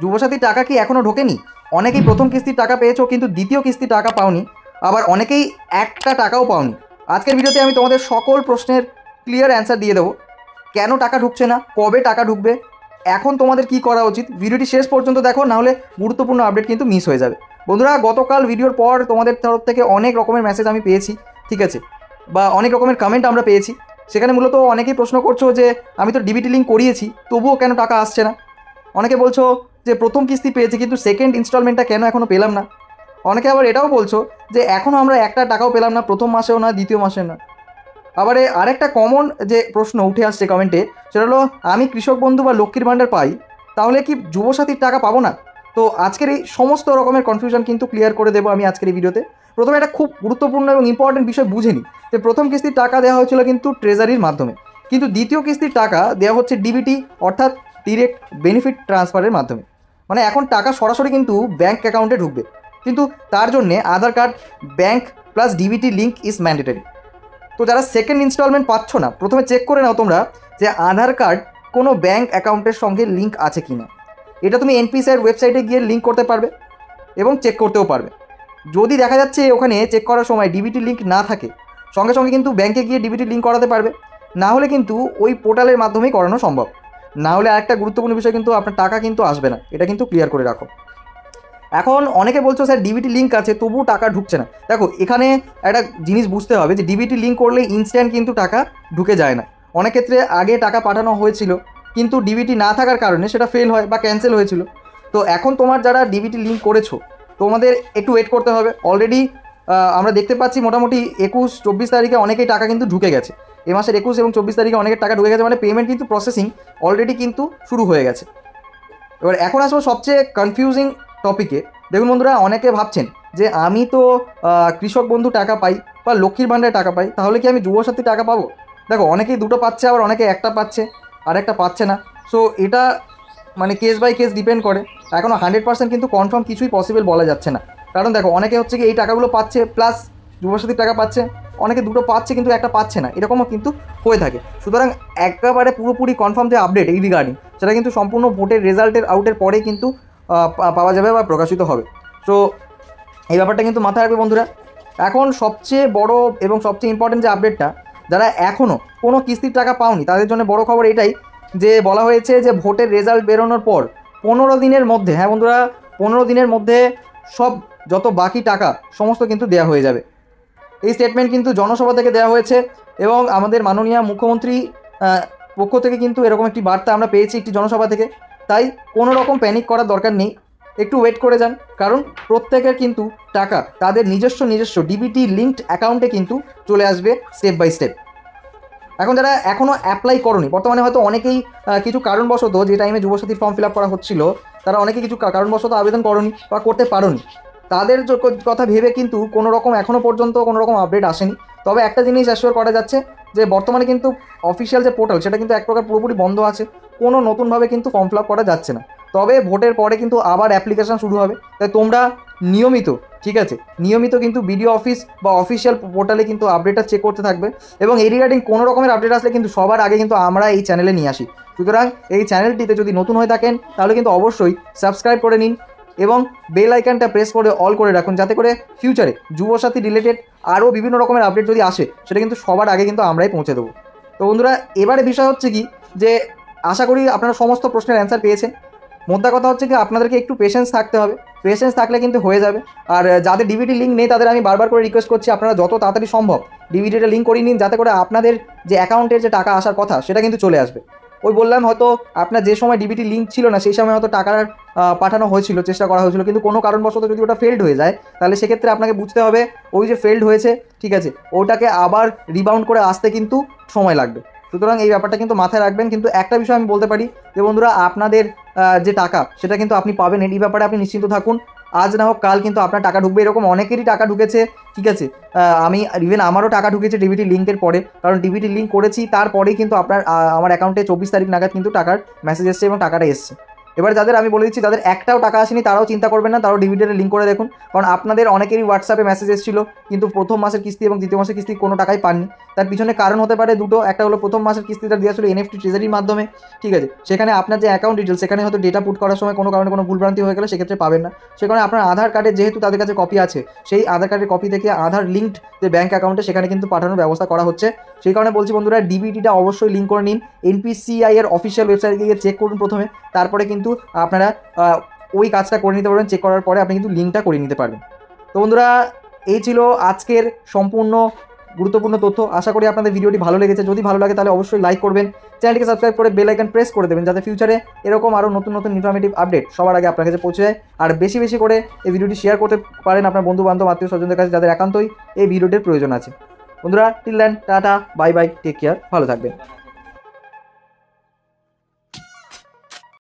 যুবসাথীর টাকা কি এখনও ঢোকেনি? অনেকেই প্রথম কিস্তির টাকা পেয়েছো কিন্তু দ্বিতীয় কিস্তির টাকা পাওনি, আবার অনেকেই একটা টাকাও পাওনি। আজকের ভিডিওতে আমি তোমাদের সকল প্রশ্নের ক্লিয়ার অ্যান্সার দিয়ে দেবো। কেন টাকা ঢুকছে না, কবে টাকা ঢুকবে, এখন তোমাদের কি করা উচিত। ভিডিওটি শেষ পর্যন্ত দেখো, নাহলে গুরুত্বপূর্ণ আপডেট কিন্তু মিস হয়ে যাবে। বন্ধুরা, গতকাল ভিডিওর পর তোমাদের তরফ থেকে অনেক রকমের মেসেজ আমি পেয়েছি, ঠিক আছে, বা অনেক রকমের কমেন্ট আমরা পেয়েছি। সেখানে মূলত অনেকেই প্রশ্ন করছো যে আমি তো ডিবিটি লিঙ্ক করিয়েছি, তবুও কেন টাকা আসছে না। অনেকে বলছো যে প্রথম কিস্তি পেয়েছি কিন্তু সেকেন্ড ইনস্টলমেন্টটা কেন এখনও পেলাম না। অনেকে আবার এটাও বলছো যে এখনও আমরা একটা টাকাও পেলাম না, প্রথম মাসেও না, দ্বিতীয় মাসে না। আবার আরেকটা কমন যে প্রশ্ন উঠে আসছে কমেন্টে, সেটা হলো আমি কৃষক বন্ধু বা লক্ষ্মীর ভাণ্ডার পাই, তাহলে কি যুবসাথীর টাকা পাবো না? তো আজকের এই সমস্ত রকমের কনফিউশন কিন্তু ক্লিয়ার করে দেবো আমি আজকের এই ভিডিওতে। প্রথমে একটা খুব গুরুত্বপূর্ণ এবং ইম্পর্টেন্ট বিষয় বুঝে নিই যে প্রথম কিস্তির টাকা দেওয়া হয়েছিল কিন্তু ট্রেজারির মাধ্যমে, কিন্তু দ্বিতীয় কিস্তির টাকা দেওয়া হচ্ছে ডিবিটি অর্থাৎ ডিরেক্ট বেনিফিট ট্রান্সফারের মাধ্যমে। মানে এখন টাকা সরাসরি কিন্তু ব্যাঙ্ক অ্যাকাউন্টে ঢুকবে, কিন্তু তার জন্যে Aadhaar card, bank plus DBT link is mandatory. তো যারা সেকেন্ড ইনস্টলমেন্ট পাচ্ছ না, প্রথমে চেক করে নাও তোমরা যে আধার কার্ড কোনো ব্যাঙ্ক অ্যাকাউন্টের সঙ্গে লিঙ্ক আছে কি না। এটা তুমি এনপিসিআইয়ের ওয়েবসাইটে গিয়ে লিঙ্ক করতে পারবে এবং চেক করতেও পারবে। যদি দেখা যাচ্ছে ওখানে চেক করার সময় ডিবিটি লিঙ্ক না থাকে, সঙ্গে সঙ্গে কিন্তু ব্যাঙ্কে গিয়ে ডিবিটি লিঙ্ক করাতে পারবে, না হলে কিন্তু ওই পোর্টালের মাধ্যমেই করানো সম্ভব। না হলে আরেকটা গুরুত্বপূর্ণ বিষয় কিন্তু আপনার টাকা কিন্তু আসবে না, এটা কিন্তু ক্লিয়ার করে রাখো। এখন অনেকে বলছো স্যার ডিবিটি লিঙ্ক আছে তবুও টাকা ঢুকছে না। দেখো, এখানে একটা জিনিস বুঝতে হবে যে ডিবিটি লিঙ্ক করলে ইনস্ট্যান্ট কিন্তু টাকা ঢুকে যায় না। অনেক ক্ষেত্রে আগে টাকা পাঠানো হয়েছিল কিন্তু ডিবিটি না থাকার কারণে সেটা ফেল হয় বা ক্যান্সেল হয়েছিল। তো এখন তোমার যারা ডিবিটি লিঙ্ক করেছো, তোমাদের একটু ওয়েট করতে হবে। অলরেডি আমরা দেখতে পাচ্ছি মোটামুটি 21-24 তারিখে অনেকেই টাকা কিন্তু ঢুকে গেছে। এ মাসের 21 এবং 24 তারিখে অনেকের টাকা ঢুকে গেছে, মানে পেমেন্ট কিন্তু প্রসেসিং অলরেডি কিন্তু শুরু হয়ে গেছে। এবার এখন আসবো সবচেয়ে কনফিউজিং টপিকে। দেখুন বন্ধুরা, অনেকে ভাবছেন যে আমি তো কৃষক বন্ধু টাকা পাই বা লক্ষ্মীর ভাণ্ডারে টাকা পাই, তাহলে কি আমি যুবসাথী টাকা পাবো? দেখো, অনেকেই দুটো পাচ্ছে, আবার অনেকে একটা পাচ্ছে আর একটা পাচ্ছে না। সো এটা মানে কেস বাই কেস ডিপেন্ড করে। এখনও 100% কিন্তু কনফার্ম কিছুই পসিবল বলা যাচ্ছে না। কারণ দেখো, অনেকে হচ্ছে কি এই টাকাগুলো পাচ্ছে প্লাস যুবসাথীর টাকা পাচ্ছে, অনেকে দুটো পাচ্ছে কিন্তু একটা পাচ্ছে না, এরকমও কিন্তু হয়ে থাকে। সুতরাং একেবারে পুরোপুরি কনফার্ম যে আপডেট এই রিগার্ডিং, সেটা কিন্তু সম্পূর্ণ ভোটের রেজাল্টের আউটের পরেই কিন্তু পাওয়া যাবে বা প্রকাশিত হবে। সো এই ব্যাপারটা কিন্তু মাথায় রাখবে বন্ধুরা। এখন সবচেয়ে বড় এবং সবচেয়ে ইম্পর্টেন্ট যে আপডেটটা, যারা এখনও কোনো কিস্তির টাকা পাওনি তাদের জন্য বড় খবর এটাই যে বলা হয়েছে যে ভোটের রেজাল্ট বেরোনোর পর 15 দিনের মধ্যে, হ্যাঁ বন্ধুরা, 15 দিনের মধ্যে সব যত বাকি টাকা সমস্ত কিন্তু দেওয়া হয়ে যাবে। এই স্টেটমেন্ট কিন্তু জনসভা থেকে দেওয়া হয়েছে এবং আমাদের মাননীয় মুখ্যমন্ত্রী পক্ষ থেকে কিন্তু এরকম একটি বার্তা আমরা পেয়েছি একটি জনসভা থেকে। তাই কোনো রকম প্যানিক করার দরকার নেই, একটু ওয়েট করে যান, কারণ প্রত্যেকের কিন্তু টাকা তাদের নিজস্ব ডিবিটি লিঙ্কড অ্যাকাউন্টে কিন্তু চলে আসবে স্টেপ বাই স্টেপ। এখন যারা এখনও অ্যাপ্লাই করনি, বর্তমানে হয়তো অনেকেই কিছু কারণবশত, যে টাইমে যুবসাথীর ফর্ম ফিল আপ করা হচ্ছিল, তারা অনেকে কিছু কারণবশত আবেদন করনি বা করতে পারোনি, তাদের কথা ভেবে কিন্তু কোনো রকম এখনও পর্যন্ত কোনো রকম আপডেট আসেনি। তবে একটা জিনিস অ্যাসিওর করা যাচ্ছে যে বর্তমানে কিন্তু অফিসিয়াল যে পোর্টাল সেটা কিন্তু এক প্রকার পুরোপুরি বন্ধ আছে, কোনো নতুনভাবে কিন্তু ফর্ম ফিল আপ করা যাচ্ছে না। তবে ভোটের পরে কিন্তু আবার অ্যাপ্লিকেশান শুরু হবে, তাই তোমরা নিয়মিত, ঠিক আছে, নিয়মিত কিন্তু বিডিও অফিস বা অফিসিয়াল পোর্টালে কিন্তু আপডেটটা চেক করতে থাকবে। এবং এই রিগার্ডিং কোনো রকমের আপডেট আসলে কিন্তু সবার আগে কিন্তু আমরা এই চ্যানেলে নিয়ে আসি। সুতরাং এই চ্যানেলটিতে যদি নতুন হয়ে থাকেন তাহলে কিন্তু অবশ্যই সাবস্ক্রাইব করে নিন এবং বেল আইকনটা প্রেস করে অল করে রাখুন, যাতে করে ফিউচারে যুবসাথী রিলেটেড আরও বিভিন্ন রকমের আপডেট যদি আসে সেটা কিন্তু সবার আগে কিন্তু আমরাই পৌঁছে দেবো। তো বন্ধুরা, এবারে বিষয় হচ্ছে কি যে আশা করি আপনারা সমস্ত প্রশ্নের অ্যান্সার পেয়েছেন। মোদ্দা কথা হচ্ছে কি আপনাদেরকে একটু পেশেন্স থাকতে হবে, পেশেন্স থাকলে কিন্তু হয়ে যাবে। আর যাদের ডিবিটি লিঙ্ক নেই তাদের আমি বারবার করে রিকোয়েস্ট করছি আপনারা যত তাড়াতাড়ি সম্ভব ডিবিটিটা লিঙ্ক করিয়ে নিন, যাতে করে আপনাদের যে অ্যাকাউন্টের যে টাকা আসার কথা সেটা কিন্তু চলে আসবে। ওই বললাম, হয়তো আপনার যে সময় ডিবিটি লিঙ্ক ছিল না সেই সময় হয়তো টাকার পাঠানো হয়েছিল, চেষ্টা করা হয়েছিল, কিন্তু কোনো কারণবশত যদি ওটা ফেল্ড হয়ে যায় তাহলে সেক্ষেত্রে আপনাকে বুঝতে হবে ওই যে ফেল্ড হয়েছে, ঠিক আছে, ওটাকে আবার রিবাউন্ড করে আসতে কিন্তু সময় লাগবে। সুতরাং এই ব্যাপারটা কিন্তু মাথায় রাখবেন। কিন্তু একটা বিষয় আমি বলতে পারি যে বন্ধুরা, আপনাদের যে টাকা সেটা কিন্তু আপনি পাবেন, এই ব্যাপারে আপনি নিশ্চিন্ত থাকুন। আজ না হোক কাল কিন্তু আপনার টাকা ঢুকবে। এরকম অনেকেরই টাকা ঢুকেছে, ঠিক আছে, আমি ইভেন আমারও টাকা ঢুকেছে ডিবিটি লিঙ্কের পরে, কারণ ডিবিটি লিঙ্ক করেছি তারপরেই কিন্তু আমার অ্যাকাউন্টে 24 তারিখ নাগাদ কিন্তু টাকার মেসেজ এসছে এবং টাকাটা এসছে। এবার যাদের আমি বলে দিচ্ছি যাদের একটাও টাকা আসেনি তারাও চিন্তা করবেন না, তারাও ডিভিডেন্ডে লিঙ্ক করে দেখুন, কারণ আপনাদের অনেকেরই হোয়াটসঅ্যাপে মেসেজ এসেছিল কিন্তু প্রথম মাসের কিস্তি এবং দ্বিতীয় মাসের কিস্তি কোনো টাকাই পাননি। তার পিছনে কারণ হতে পারে দুটো, একটা হলো প্রথম মাসের কিস্তিটা দেওয়া ছিল এনএফটি ট্রেজারির মাধ্যমে, ঠিক আছে, সেখানে আপনার যে অ্যাকাউন্ট ডিটেলস সেখানে হয়তো ডেটা পুট করার সময় কোনো কারণে কোনো ভুলভ্রান্তি হয়ে গেলে সেক্ষেত্রে পাবেন না। সে কারণে আপনার আধার কার্ডের যেহেতু তাদের কাছে কপি আছে, সেই আধার কার্ডের কপি থেকে আধার লিঙ্কড যে ব্যাঙ্ক অ্যাকাউন্টে সেখানে কিন্তু পাঠানোর ব্যবস্থা করা হচ্ছে। সেই কারণে বলছি বন্ধুরা, ডিবিটিটা অবশ্যই লিঙ্ক করে নিন, এনপিসিআই এর অফিসিয়াল ওয়েবসাইটে গিয়ে চেক করুন প্রথমে, তারপরে কিন্তু আপনারা ওই কাজটা করে নিতে পারবেন। চেক করার পরে আপনি কিন্তু লিঙ্কটা করে নিতে পারবেন। তো বন্ধুরা, এই ছিল আজকের সম্পূর্ণ গুরুত্বপূর্ণ তথ্য। আশা করি আপনাদের ভিডিওটি ভালো লেগেছে। যদি ভালো লাগে তাহলে অবশ্যই লাইক করবেন, চ্যানেলটিকে সাবস্ক্রাইব করে বেল আইকন প্রেস করে দেবেন, যাতে ফিউচারে এরকম আরও নতুন নতুন ইনফরমেটিভ আপডেট সবার আগে আপনার কাছে পৌঁছে যায়। আর বেশি বেশি করে এই ভিডিওটি শেয়ার করতে পারেন আপনার বন্ধু বান্ধব আত্মীয় স্বজনদের কাছে, যাদের একান্তই এই ভিডিওটির প্রয়োজন আছে। বন্ধুরা, till then, tata, bye bye, take care, ভালো থাকবেন।